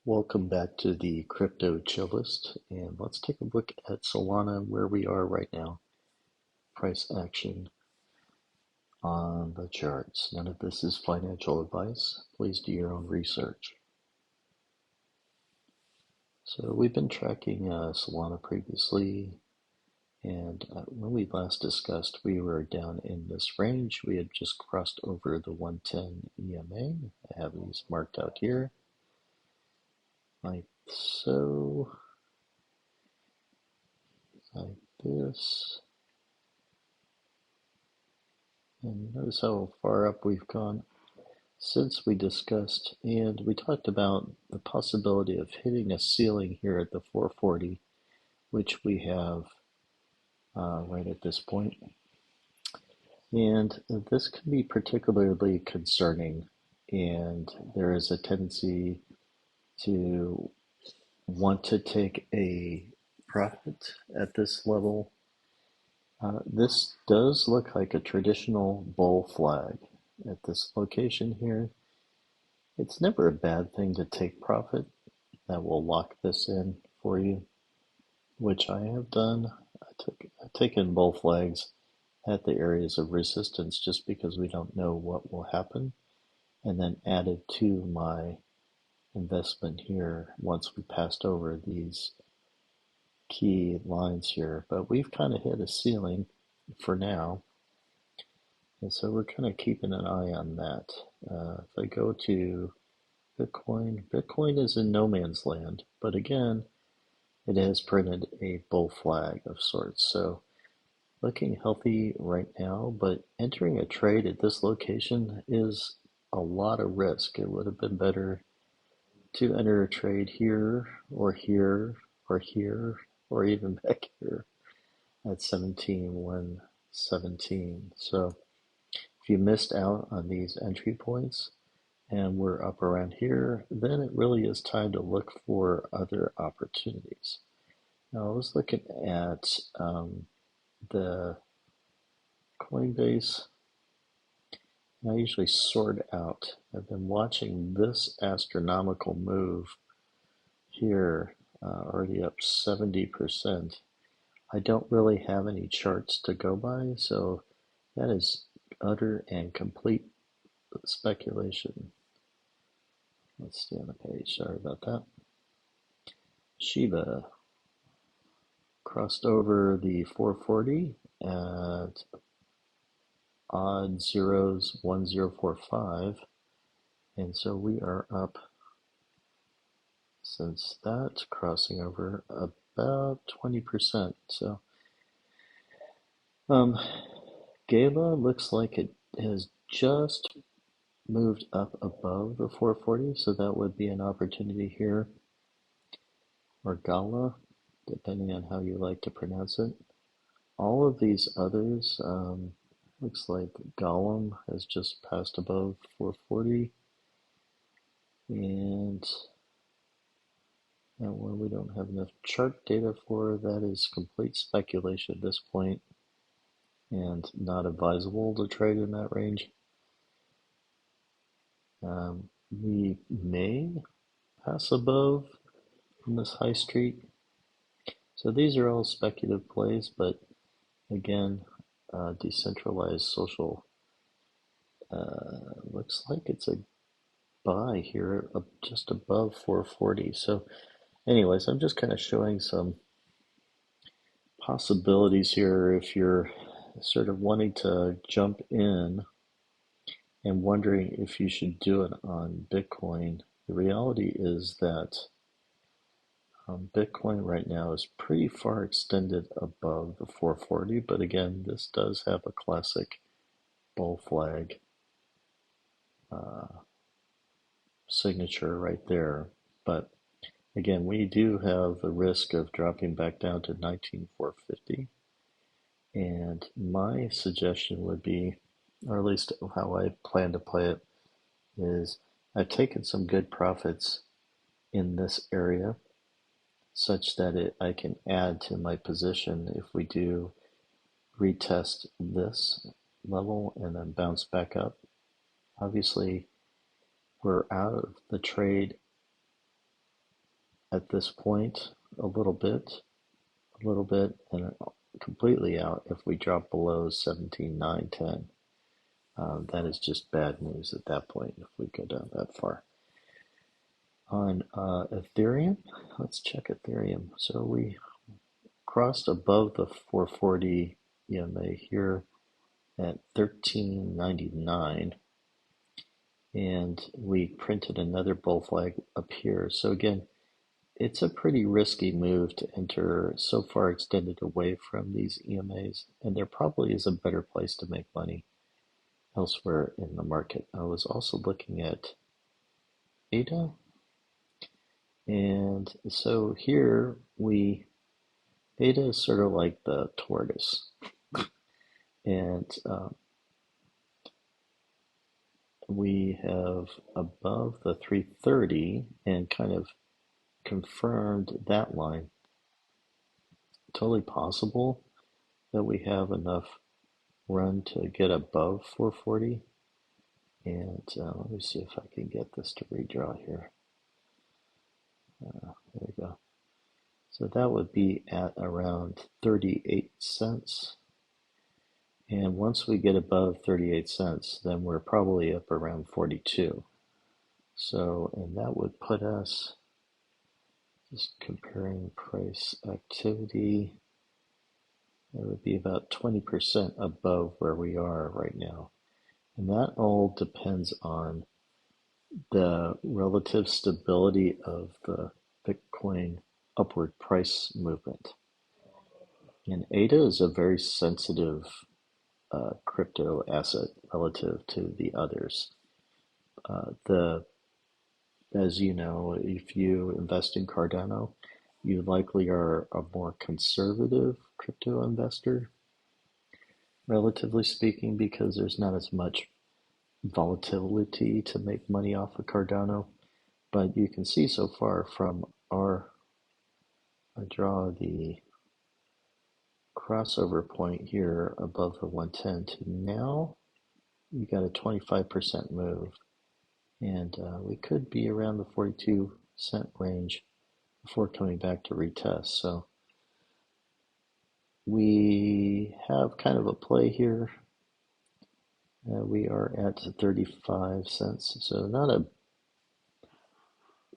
Welcome back to the Crypto Chill List, and let's take a look at Solana where we are right now. Price action on the charts. None of this is financial advice. Please do your own research. So we've been tracking Solana previously, and when we last discussed, we were down in this range. We had just crossed over the 110 EMA. I have these marked out here, like so, like this. And notice how far up we've gone since we discussed, and we talked about the possibility of hitting a ceiling here at the 440, which we have right at this point. And this can be particularly concerning, and there is a tendency to want to take a profit at this level. This does look like a traditional bull flag at this location here. It's never a bad thing to take profit. That will lock this in for you, which I have done. I've taken bull flags at the areas of resistance just because we don't know what will happen, and then added to my investment here once we passed over these key lines here. But we've kind of hit a ceiling for now, and so we're kind of keeping an eye on that. If I go to Bitcoin is in no man's land, but again, it has printed a bull flag of sorts. So looking healthy right now, but entering a trade at this location is a lot of risk. It would have been better to enter a trade here or here or here or even back here at 17,117. So if you missed out on these entry points and we're up around here, then it really is time to look for other opportunities. Now I was looking at the Coinbase. I usually sort out. I've been watching this astronomical move here, already up 70%. I don't really have any charts to go by, so that is utter and complete speculation. Let's stay on the page. Sorry about that. Shiba crossed over the 440 at odd zeros 1045, and so we are up since that, crossing over about 20%. So Gala looks like it has just moved up above the 440, so that would be an opportunity here, or Gala, depending on how you like to pronounce it. All of these others, looks like Gollum has just passed above 440, and that one we don't have enough chart data for. That is complete speculation at this point and not advisable to trade in that range. We may pass above in this high street. So these are all speculative plays, but again, decentralized social looks like it's a buy here just above 440. So anyways, I'm just kind of showing some possibilities here if you're sort of wanting to jump in and wondering if you should do it on Bitcoin. The reality is that Bitcoin right now is pretty far extended above the 440, but again, this does have a classic bull flag signature right there. But again, we do have the risk of dropping back down to 19,450. And my suggestion would be, or at least how I plan to play it, is I've taken some good profits in this area such that I can add to my position if we do retest this level and then bounce back up. Obviously, we're out of the trade at this point a little bit, and completely out if we drop below 17,910. That is just bad news at that point if we go down that far. On Ethereum, let's check Ethereum. So we crossed above the 440 EMA here at 1399, and we printed another bull flag up here. So again, it's a pretty risky move to enter so far extended away from these EMAs, and there probably is a better place to make money elsewhere in the market. I was also looking at ADA, and so here ADA is sort of like the tortoise, and we have above the 330 and kind of confirmed that line. Totally possible that we have enough run to get above 440. And let me see if I can get this to redraw here. There we go. So that would be at around 38 cents. And once we get above 38 cents, then we're probably up around 42. So, and that would put us, just comparing price activity, that would be about 20% above where we are right now. And that all depends on the relative stability of the Bitcoin upward price movement. And ADA is a very sensitive crypto asset relative to the others. As you know, if you invest in Cardano, you likely are a more conservative crypto investor, relatively speaking, because there's not as much volatility to make money off of Cardano. But you can see so far from I draw the crossover point here above the 110 to now, we got a 25% move. And we could be around the 42-cent range before coming back to retest. So we have kind of a play here. We are at 35 cents, so not a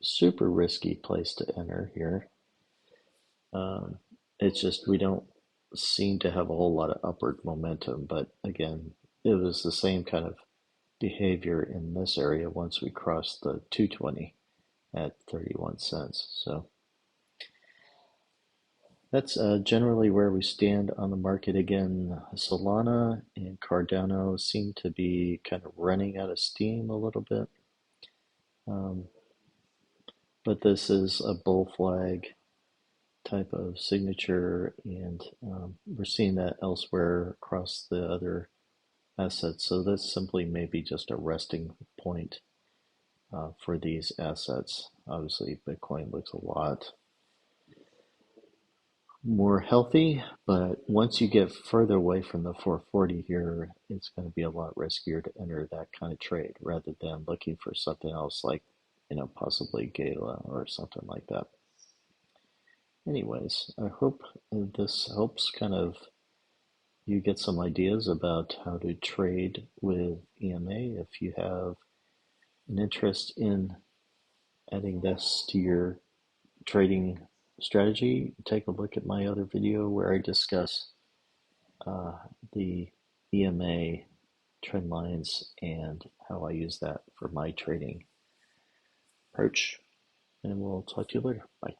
super risky place to enter here. It's just we don't seem to have a whole lot of upward momentum, but again, it was the same kind of behavior in this area once we crossed the 220 at 31 cents. So that's generally where we stand on the market. Again, Solana and Cardano seem to be kind of running out of steam a little bit. But this is a bull flag type of signature, and we're seeing that elsewhere across the other assets. So this simply may be just a resting point for these assets. Obviously, Bitcoin looks a lot more healthy, but once you get further away from the 440 here, it's going to be a lot riskier to enter that kind of trade rather than looking for something else like, possibly Gala or something like that. Anyways, I hope this helps kind of you get some ideas about how to trade with EMA. If you have an interest in adding this to your trading strategy, take a look at my other video where I discuss the EMA trend lines and how I use that for my trading approach. And we'll talk to you later. Bye.